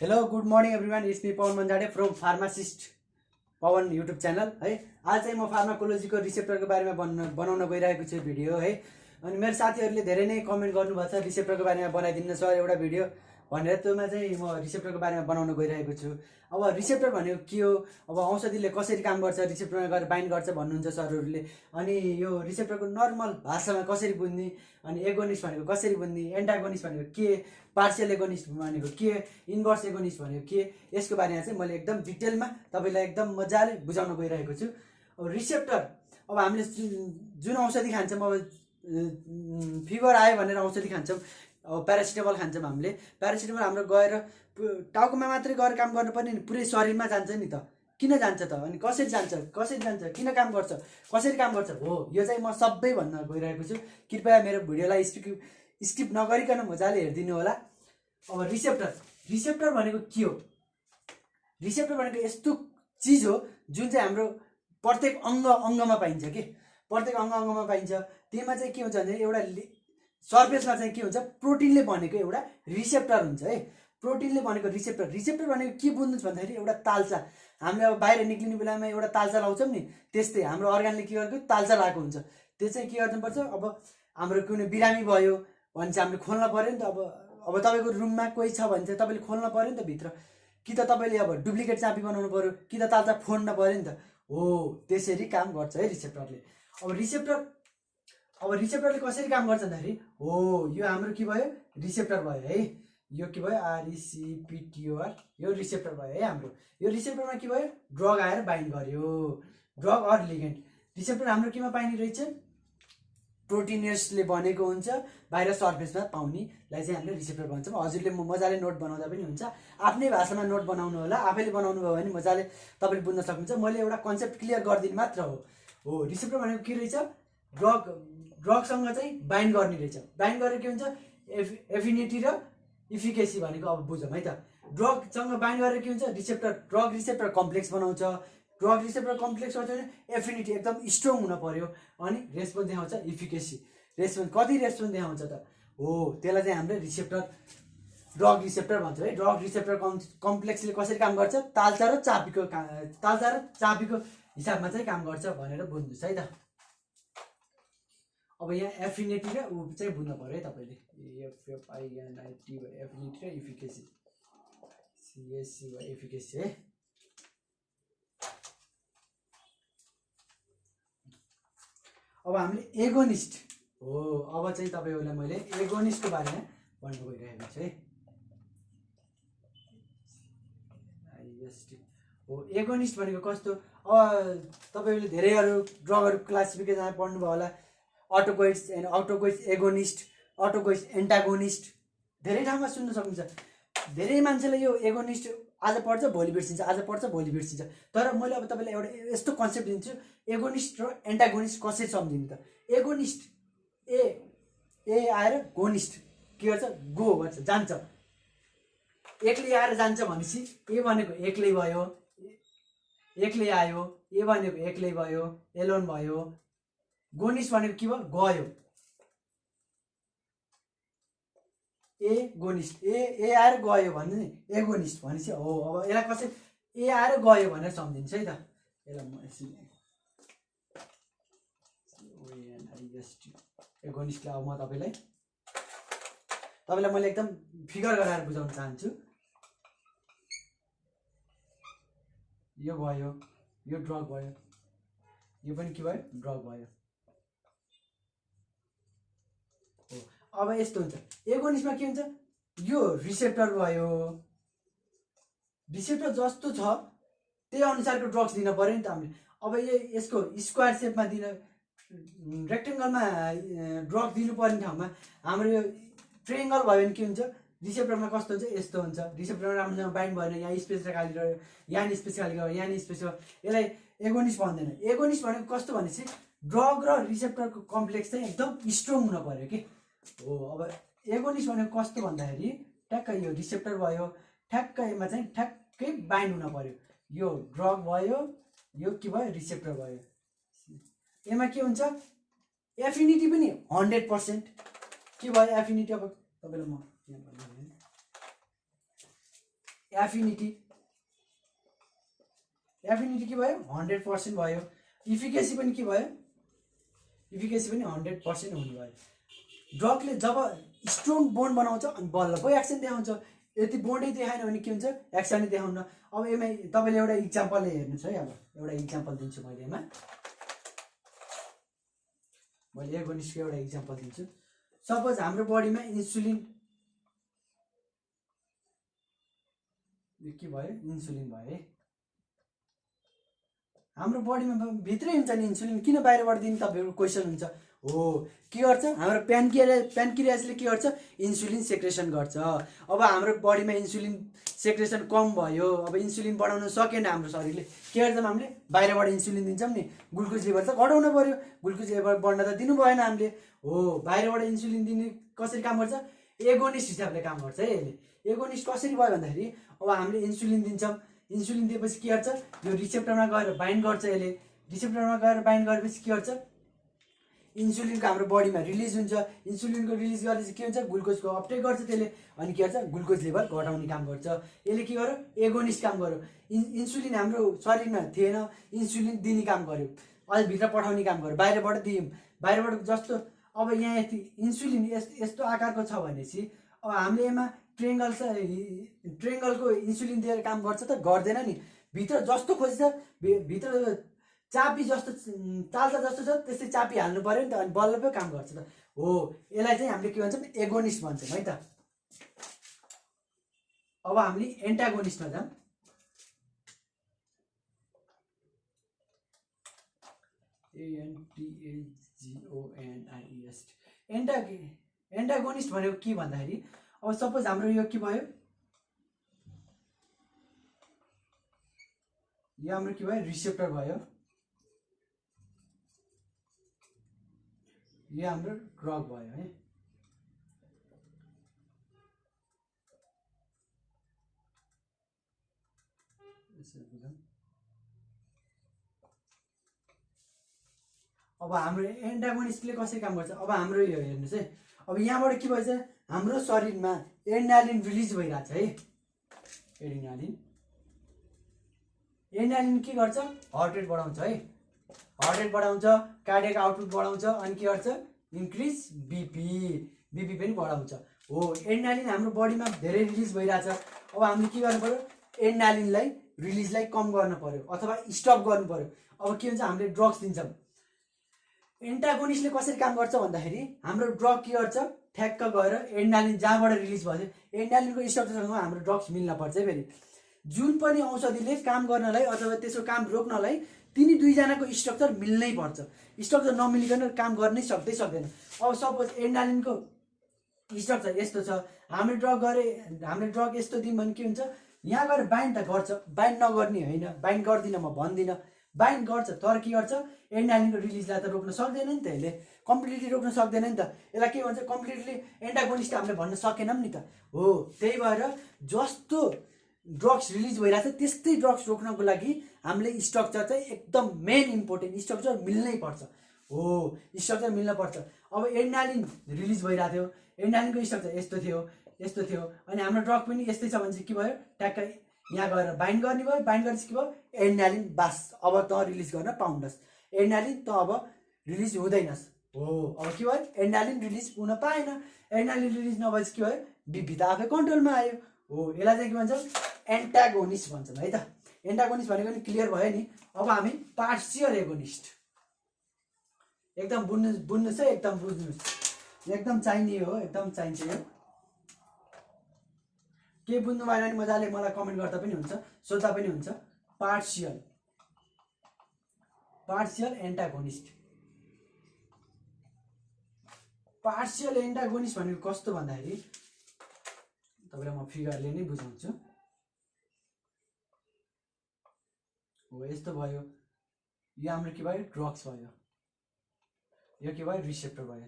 Hello good morning everyone, it's me Pawan Manjade from pharmacist Pawan YouTube channel है। आज चाहिँ म फार्माकोलोजीको रिसेप्टरको बारेमा बनाउन गइरहेको छु भिडियो है। अनि मेरो साथीहरूले धेरै नै कमेन्ट गर्नुभएको छ रिसेप्टरको बारेमा बनाइदिनु सर एउटा भिडियो भनेर। त्योमा चाहिँ म रिसेप्टरको बारेमा बनाउन गइरहेको छु। अब रिसेप्टर भनेको के हो, अब औषधिले कसरी काम गर्छ, रिसेप्टरमा गएर बाइन्ड गर्छ भन्नुहुन्छ सरहरूले। अनि यो रिसेप्टरको नर्मल भाषामा कसरी बुझ्ने, अनि एगोनिस्ट भनेको कसरी बुझ्ने, एन्टागोनिस्ट भनेको के, पार्सियल एगोनिस्ट भनेको के, इन्भर्स एगोनिस्ट भनेको के, यसको बारेमा चाहिँ मैले एकदम डिटेलमा तपाईँलाई एकदम मजाले बुझाउन गइरहेको छु। अब रिसेप्टर, अब हामीले जुन औषधि खान्छौँ, अब फिभर आयो भनेर औषधि खान्छौँ, अब प्यारासिटामोल खान्छौँ हामीले। प्यारासिटामोल हाम्रो गएर टाउकोमा मात्रै गएर काम गर्नुपर्ने नि, पुरै शरीरमा जान्छ नि त। किन जान्छ त, अनि कसरी जान्छ, किन काम गर्छ, कसरी काम गर्छ हो, यो चाहिँ म सबै भन्न गइरहेको छु। कृपया मेरो भिडियोलाई स्किप नगरिकन मजाले हेरिदिनु होला। अब रिसेप्टर भनेको के हो? रिसेप्टर भनेको यस्तो चिज हो जुन चाहिँ हाम्रो प्रत्येक अङ्गमा पाइन्छ कि, प्रत्येक अङ्गमा पाइन्छ। त्यसमा चाहिँ के हुन्छ भने एउटा सर्फेसमा चाहिँ के हुन्छ, प्रोटिनले बनेको एउटा रिसेप्टर हुन्छ है। प्रोटिनले बनेको रिसेप्टर भनेको के बुझ्नुहोस् भन्दाखेरि एउटा तालचा, हामीले अब बाहिर निक्लिने बेलामा एउटा तालचा लाउँछौँ नि, त्यस्तै हाम्रो अर्गानले के गरेको तालचा लगाएको हुन्छ। त्यो चाहिँ के गर्नुपर्छ, अब हाम्रो कुनै बिरामी भयो भने चाहिँ हामीले खोल्न पऱ्यो नि त। अब तपाईँको रुममा कोही छ भने चाहिँ तपाईँले खोल्न पऱ्यो नि त भित्र, कि त तपाईँले अब डुप्लिकेट चाबी बनाउनु पऱ्यो, कि त तालचा फोड्न पऱ्यो नि त। हो, त्यसरी काम गर्छ है रिसेप्टरले। अब रिसेप्टरले कसरी काम गर्छ भन्दाखेरि, हो यो हाम्रो के भयो, रिसेप्टर भयो है। यो के भयो, RECPTOR, यो रिसेप्टर भयो है हाम्रो। यो रिसेप्टरमा के भयो, ड्रग आएर बाइन्ड गर्यो, ड्रग अर लिगेन्ड। रिसेप्टर हाम्रो केमा पाइने रहेछ, प्रोटिनियसले बनेको हुन्छ, बाहिर सर्फेसमा पाउनेलाई चाहिँ हामीले रिसेप्टर भन्छौँ। हजुरले मजाले नोट बनाउँदा पनि हुन्छ, आफ्नै भाषामा नोट बनाउनु होला, आफैले बनाउनु भयो भने मजाले तपाईँले बुझ्न सक्नुहुन्छ। मैले एउटा कन्सेप्ट क्लियर गरिदिनु मात्र हो। रिसेप्टर भनेको के रहेछ, ड्रगसँग चाहिँ बाइन्ड गर्ने रहेछ। बाइन्ड गरेर के हुन्छ, एफिनिटी र इफिकेसी भनेको अब बुझौँ है त। ड्रगसँग बाइन्ड गरेर के हुन्छ, ड्रग रिसेप्टर कम्प्लेक्स बनाउँछ। ड्रग रिसेप्टर कम्प्लेक्स गर्छ भने एफिनिटी एकदम स्ट्रङ हुन पर्यो, अनि रेस्पोन्स देखाउँछ इफिकेसी। कति रेस्पोन्स देखाउँछ त, हो त्यसलाई चाहिँ हामीले ड्रग रिसेप्टर भन्छ है। ड्रग रिसेप्टर कम्प्लेक्सले कसरी काम गर्छ, तालचा र चाबीको हिसाबमा चाहिँ काम गर्छ भनेर बुझ्नुहोस् है त। अब यहाँ एफिनिटी र ऊ चाहिँ बुझ्नु पऱ्यो है तपाईँले, EFFINIT एफिनिटी र इफिकेसी, CSC इफिकेसी है। अब हामीले एगोनिस्ट हो, अब चाहिँ तपाईँहरूलाई मैले एगोनिस्टको बारेमा भन्नु गइरहेको छु है। हो, एगोनिस्ट भनेको कस्तो, अब तपाईँहरूले धेरैहरू ड्रगहरू क्लासिफिकेसन पढ्नुभयो होला, अटोगोइड्स एन्ड अटोगोइड्स एगोनिस्ट, अटोगोइड्स एन्टागोनिस्ट, धेरै ठाउँमा सुन्न सक्नुहुन्छ। धेरै मान्छेले यो एगोनिस्ट आज पढ्छ भोलि बिर्सिन्छ, आज पढ्छ भोलि बिर्सिन्छ। तर मैले अब तपाईँलाई एउटा यस्तो कन्सेप्ट दिन्छु, एगोनिस्ट र एन्टागोनिस्ट कसरी सम्झिनु त। एगोनिस्ट ए आएर गोनिस्ट के गर्छ, गो गर्छ, जान्छ, एक्लै आएर जान्छ भनेपछि ए भनेको एक्लै भयो, एक्लै आयो, ए भनेको एक्लै भयो, एलोन भयो। गोनिस्ट भनेको के भयो, गयो, ए गोनिस्ट, ए आएर गयो भन्नु नि एगोनिस्ट भनेपछि हो। अब यसलाई कसरी ए आएर गयो भनेर सम्झिन्छ है त। यसलाई म यसरी एगोनिस्टलाई अब म तपाईँलाई मैले एकदम फिगर गराएर बुझाउन चाहन्छु। यो भयो, यो ड्रग भयो, यो पनि के भयो, ड्रग भयो। अब यस्तो हुन्छ, एगोनिस्टमा के हुन्छ, यो रिसेप्टर भयो, रिसेप्टर जस्तो छ त्यही अनुसारको ड्रग्स दिन पऱ्यो नि त हामीले। अब यसको स्क्वायर सेपमा रेक्टेङ्गलमा ड्रग दिनुपर्ने ठाउँमा हाम्रो यो ट्रेङ्गल भयो भने के हुन्छ, रिसेप्टरमा कस्तो हुन्छ, यस्तो हुन्छ। रिसेप्टरमा राम्रोसँग बाइन्ड भएन, यहाँ स्पेस खाली रह्यो, यहाँ स्पेस खाली गयो, यहाँ स्पेस हो, यसलाई एगोनिस्ट भन्दैन। एगोनिस्ट भनेको कस्तो भनेपछि ड्रग र रिसेप्टरको कम्प्लेक्स चाहिँ एकदम स्ट्रङ हुन पर्यो कि हो। अब एगोनिस्ट भनेको कस्तो भन्दाखेरि, ठ्याक्कै यो रिसेप्टर भयो, ठ्याक्कैमा चाहिँ ठ्याक्कै बाइन्ड हुन पर्यो। यो ड्रग भयो, यो के भयो, रिसेप्टर भयो। यसमा के हुन्छ, एफिनिटी पनि 100% के भयो, एफिनिटी अब तपाईँलाई म यहाँ भन्नु एफिनिटी के भयो 100% भयो। इफिकेसी पनि के भयो, इफिकेसी पनि 100% हुनु भयो। ड्रगले जब स्ट्रङ बोन्ड बनाउँछ अनि बल्ल पो एक्सन देखाउँछ। यदि बोन्डै देखाएन भने के हुन्छ, एक्सनै देखाउन। अब यसमा तपाईँले एउटा इक्जाम्पल हेर्नुहोस् है। अब एउटा इक्जाम्पल दिन्छु मैले यसमा, मैले एगोनिस्टको एउटा इक्जाम्पल दिन्छु। सपोज हाम्रो बडीमा इन्सुलिन के भयो, इन्सुलिन भयो है। हाम्रो बडीमा भित्रै हुन्छ नि इन्सुलिन, किन बाहिरबाट दिने तपाईँहरूको क्वेसन हुन्छ। हो, के गर्छ हाम्रो प्यानक्रियासले के गर्छ, इन्सुलिन सेक्रेसन गर्छ। अब हाम्रो बडीमा इन्सुलिन सेक्रेसन कम भयो, अब इन्सुलिन बढाउन सकेन हाम्रो शरीरले, के गर्छौँ हामीले बाहिरबाट इन्सुलिन दिन्छौँ नि। ग्लुकोज लेभल त घटाउनु पर्यो, ग्लुकोज लेभल बढ्न त दिनु भएन हामीले। हो, बाहिरबाट इन्सुलिन दिने कसरी काम गर्छ, एगोनिस्ट हिसाबले काम गर्छ है यसले। एगोनिस्ट कसरी भयो भन्दाखेरि अब हामीले इन्सुलिन दिन्छौँ, इन्सुलिन दिएपछि के गर्छ, यो रिसेप्टरमा गएर बाइन्ड गर्छ यसले। रिसेप्टरमा गएर बाइन्ड गरेपछि के गर्छ, इन्सुलिनको हाम्रो बडीमा रिलिज हुन्छ। इन्सुलिनको रिलिज गरेपछि के हुन्छ, ग्लुकोजको अपटेक गर्छ त्यसले, अनि के गर्छ ग्लुकोज लेभल घटाउने काम गर्छ यसले। के गर्यो, एगोनिस्ट काम गर्यो। इन्सुलिन हाम्रो शरीरमा थिएन, इन्सुलिन दिने काम गर्यो, अहिले भित्र पठाउने काम गर्यो, बाहिरबाट दियौँ। बाहिरबाट जस्तो अब यहाँ यति इन्सुलिन यस्तो आकारको छ भनेपछि अब हामीले यसमा ट्रेङ्गलको इन्सुलिन दिएर काम गर्छ त, गर्दैन नि। भित्र जस्तो खोजेछ, भित्र चापी जस्तो चाल्दा जस्तो छ त्यस्तै चापी हाल्नु पर्यो नि त, अनि बल्ल पो काम गर्छ त। हो, यसलाई चाहिँ हामीले के भन्छौँ, एगोनिस्ट भन्छौँ है त। अब हामीले एन्टागोनिस्टमा जाऊँ। ANTAGONIST एन्टागोनिस्ट भनेको के भन्दाखेरि अब सपोज हाम्रो यो के भयो, यो हाम्रो के भयो, रिसेप्टर भयो, यो हाम्रो ड्रग भयो है। अब हाम्रो एन्टागोनिस्टले कसरी काम गर्छ, अब हाम्रो यो हेर्नुहोस् है। अब यहाँबाट के भएछ, हाम्रो शरीरमा एड्रेनालिन रिलिज भइरहेछ है। एड्रेनालिन के गर्छ, हार्ट रेट बढाउँछ है, हार्ट रेट बढाउँछ, कार्डियक आउटपुट बढाउँछ, अनि के गर्छ, इन्क्रिज बिपी पनि बढाउँछ। हो, एड्रेनालिन हाम्रो बडीमा धेरै रिलिज भइरहेछ। अब हामीले के गर्नु पर्यो, एड्रेनालिनलाई रिलिजलाई कम गर्नु पर्यो अथवा स्टप गर्नु पर्यो। अब के हुन्छ, हामीले ड्रग्स दिन्छौँ। एन्टागोनिस्टले कसरी काम गर्छ भन्दाखेरि हाम्रो ड्रग के गर्छ, ठ्याक्क गएर एड्रेनालिन जहाँबाट रिलिज भयो, एड्रेनालिनको स्ट्रक्चरसँग हाम्रो ड्रग्स मिल्न पर्छ है। फेरि जुन पनि औषधिले काम गर्नलाई अथवा त्यसको काम रोक्नलाई तिनी दुईजनाको स्ट्रक्चर मिल्नै पर्छ। स्ट्रक्चर नमिलिकन काम गर्नै सक्दैन। अब सपोज एड्रेनालिनको स्ट्रक्चर यस्तो छ, हामीले ड्रग यस्तो दिउँ भने के हुन्छ, यहाँ गएर बाइन्ड त गर्छ, बाइन्ड नगर्ने होइन, बाइन्ड गर्दिनँ म भन्दिनँ, बाइन्ड गर्छ, तर के गर्छ, एड्रेनालिनको रिलिजलाई त रोक्न सक्दैन नि त, यसले कम्प्लिटली रोक्न सक्दैन नि त। यसलाई के भन्छ, कम्प्लिटली एन्टागोनिस्ट हामीले भन्न सकेनौँ नि त। हो, त्यही भएर जस्तो ड्रग्स रिलिज भइरहेछ त्यस्तै ड्रग्स रोक्नको लागि हामीले स्ट्रक्चर चाहिँ एकदम मेन इम्पोर्टेन्ट, स्ट्रक्चर मिल्नै पर्छ। हो, स्ट्रक्चर मिल्न पर्छ। अब एड्रेनालिन रिलिज भइरहेको थियो, एड्रेनालिनको स्ट्रक्चर यस्तो थियो, अनि हाम्रो ड्रग पनि यस्तै छ भने चाहिँ के भयो, ट्याक्कै यहाँ गएर बाइन्ड गर्ने भयो, बाइन्ड गरेपछि के भयो, एड्रेनालिन बास अब त रिलिज गर्न पाउन्नस्, एड्रेनालिन त अब रिलिज हुँदैनस्। हो, अब के भयो, एड्रेनालिन रिलिज हुन पाएन, एड्रेनालिन रिलिज नभएपछि के भयो, बिपी त आफै कन्ट्रोलमा आयो। हो, यसलाई चाहिँ के भन्छौँ, एन्टागोनिस्ट भन्छौँ है त। एन्टागोनिस्ट भनेको नि क्लियर भयो नि। अब हामी पार्सियल एगोनिस्ट, एकदम बुझ्नुहोस् है, एकदम बुझ्नुहोस्, एकदम चाहिने हो, एकदम चाहिन्छ यो। के बुझ्नु भएन भने मजाले मलाई कमेन्ट गर्दा पनि हुन्छ, सोध्दा पनि हुन्छ। पार्सियल एन्टागोनिस्ट भनेको कस्तो भन्दाखेरि तपाईँलाई म फिगरले नै बुझाउँछु। हो, यस्तो भयो, यो हाम्रो के भयो, ड्रग्स भयो, यो के भयो, रिसेप्टर भयो।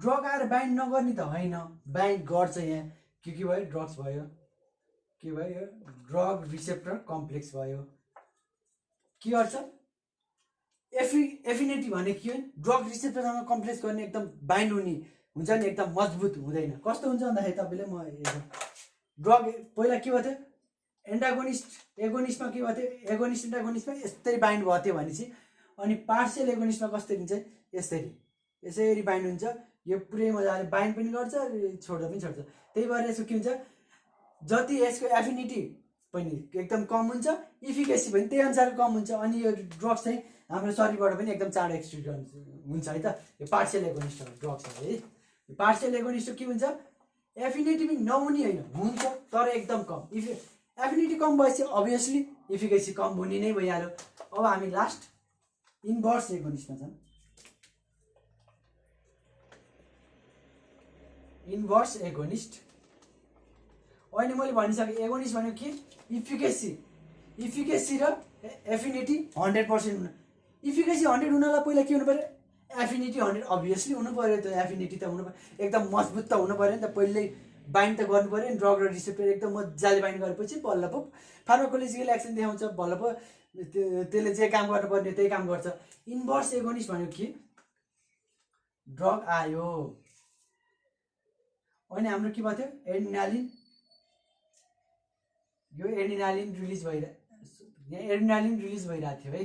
ड्रग आएर बाइन्ड नगर्ने त होइन, बाइन्ड गर्छ। यहाँ के भयो, ड्रग्स भयो, के भयो, ड्रग रिसेप्टर कम्प्लेक्स भयो। के गर्छ, एफिनिटी भनेको के हो, ड्रग रिसेप्टरसँग कम्प्लेक्स गर्ने एकदम बाइन्ड हुने हुन्छ नि, एकदम मजबुत हुँदैन। कस्तो हुन्छ भन्दाखेरि तपाईँले म ड्रग पहिला के भयो थियो एन्टागोनिस्ट एगोनिस्टमा के भयो थियो एगोनिस्ट एन्टागोनिस्टमा यसरी बाइन्ड भयो थियो भनेपछि अनि पार्सियल एगोनिस्टमा कसरी हुन्छ यसरी बाइन्ड हुन्छ यो पुरै मजाले बाइन्ड पनि गर्छ छोड्दा पनि छोड्छ त्यही भएर यसको के हुन्छ जति यसको एफिनिटी पनि एकदम कम हुन्छ इफिकेसी पनि त्यही अनुसार कम हुन्छ अनि यो ड्रग्स चाहिँ हाम्रो शरीरबाट पनि एकदम चाँडो एक्सट्रिट हुन्छ है त यो पार्सियल एगोनिस्ट ड्रग्स है पार्सियल एगोनिस्ट के हुन्छ एफिनिटी पनि नहुने होइन हुन्छ तर एकदम कम एफिनिटी कम भएपछि अभियसली इफिकेसी कम हुने नै भइहाल्यो अब हामी लास्ट इन्भर्स एगोनिस्टमा छौँ इन्भर्स एगोनिस्ट अहिले मैले भनिसकेँ एगोनिस्ट भनेको के इफिकेसी र एफिनिटी 100% हुनु इफिकेसी 100 हुनलाई पहिला के हुनु पर्यो एफिनिटी 100 अभियसली हुनु पर्यो त एफिनिटी त हुनु पर्यो एकदम मजबुत त हुनु पर्यो नि त पहिल्यै बाइन्ड त गर्नु पर्यो नि ड्रग र रिसेप्टर एकदम मजाले बाइन्ड गरेपछि बल्ल पो फार्माकोलोजिकल एक्सन देखाउँछ बल्ल पो त्यसले जे काम गर्नुपर्ने त्यही काम गर्छ इन्भर्स एगोनिस्ट भनेको के ड्रग आयो अनि हाम्रो के भयो एड्रिनालिन यो एड्रिनालिन रिलिज भइरहेको थियो है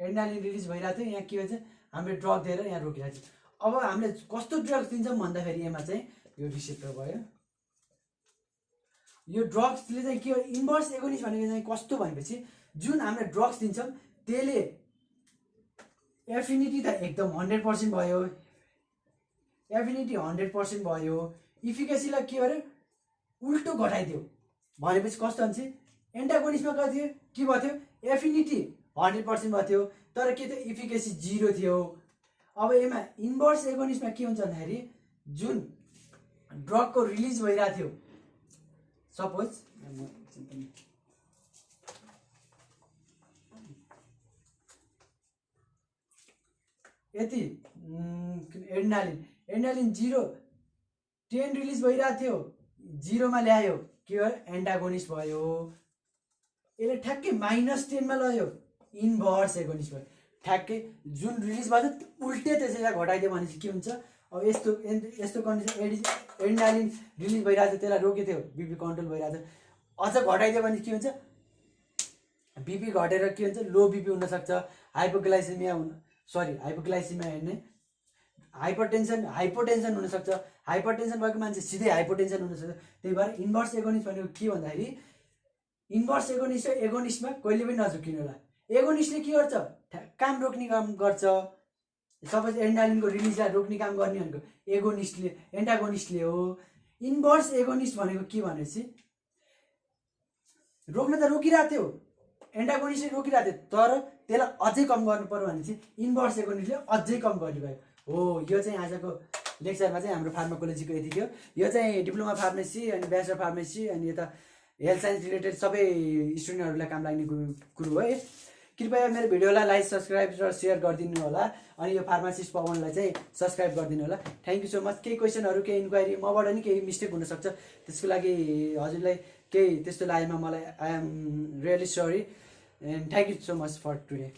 एड्रिनालिन रिलिज भइरहेको थियो यहाँ के भन्छ हामीले ड्रग दिएर यहाँ रोकिरहेको छ अब हामीले कस्तो ड्रग्स दिन्छौँ भन्दाखेरि यसमा चाहिँ यो रिसेप्टर भयो यो ड्रग्सले चाहिँ के हो इन्भर्स एगोनिस्ट भनेको चाहिँ कस्तो भनेपछि जुन हामीले ड्रग्स दिन्छौँ त्यसले एफिनिटी त एकदम 100% भयो एफिनिटी 100% भयो इफिकेसीलाई के गर्यो उल्टो घटाइदियो भनेपछि कस्तो हुन्छ एन्टागोनिस्टमा के भयो थियो एफिनिटी 100% भयो थियो तर के थियो इफिकेसी 0 थियो अब यसमा इन्भर्स एगोनिस्टमा के हुन्छ भन्दाखेरि जुन ड्रगको रिलिज भइरहेको थियो सपोज यति एड्रिनालिन 10 रिलिज भइरहेको थियो 0 मा ल्यायो के हो एन्टागोनिस्ट भयो यसले ठ्याक्कै -10 मा ल्यायो इन्भर्स एगोनिस्ट भयो ठ्याक्कै जुन रिलिज भयो उल्टे त्यसैलाई घटाइदियो भनेपछि के हुन्छ अब यस्तो कन्डिसन एड्रिनालिन रिलिज भइरहेको थियो त्यसलाई रोकेको थियो बिपी कन्ट्रोल भइरहेको थियो अझ घटाइदियो भने के हुन्छ बिपी घटेर के हुन्छ लो बिपी हुनसक्छ हाइपोग्लाइसेमिया हेर्ने हाइपोटेन्सन हुनसक्छ हाइपरटेन्सन भएको मान्छे सिधै हाइपोटेन्सन हुनसक्छ त्यही भएर इन्भर्स एगोनिस्ट भनेको के भन्दाखेरि इन्भर्स एगोनिस्ट र एगोनिस्टमा कहिले पनि नझुकिनु होला एगोनिस्टले के गर्छ काम रोक्ने काम गर्छ सपोज एड्रिनालिनको रिलिजलाई रोक्ने काम गर्ने भनेको एन्टागोनिस्टले हो इन्भर्स एगोनिस्ट भनेको के भनेपछि रोक्न त रोकिरहेको थियो एन्टागोनिस्टले रोकिरहेको थियो तर त्यसलाई अझै कम गर्नु पर्यो भनेपछि इन्भर्स एगोनिस्टले अझै कम गरिदियो हो यो चाहिँ आजको लेक्चरमा चाहिँ हाम्रो फार्माकोलोजीको यति थियो यो चाहिँ डिप्लोमा फार्मेसी अनि ब्याचलर फार्मेसी अनि यता हेल्थ साइन्स रिलेटेड सबै स्टुडेन्टहरूलाई काम लाग्ने कुरो हो है कृपया मेरो भिडियोलाई लाइक सब्सक्राइब र सेयर गरिदिनु होला अनि यो फार्मासिस्ट पवनलाई चाहिँ सब्सक्राइब गरिदिनु होला थ्याङ्क यू सो मच केही क्वेसनहरू केही इन्क्वायरी मबाट नि केही मिस्टेक हुनसक्छ त्यसको लागि हजुरलाई केही त्यस्तो लागेमा मलाई I am really sorry and thank you so much for today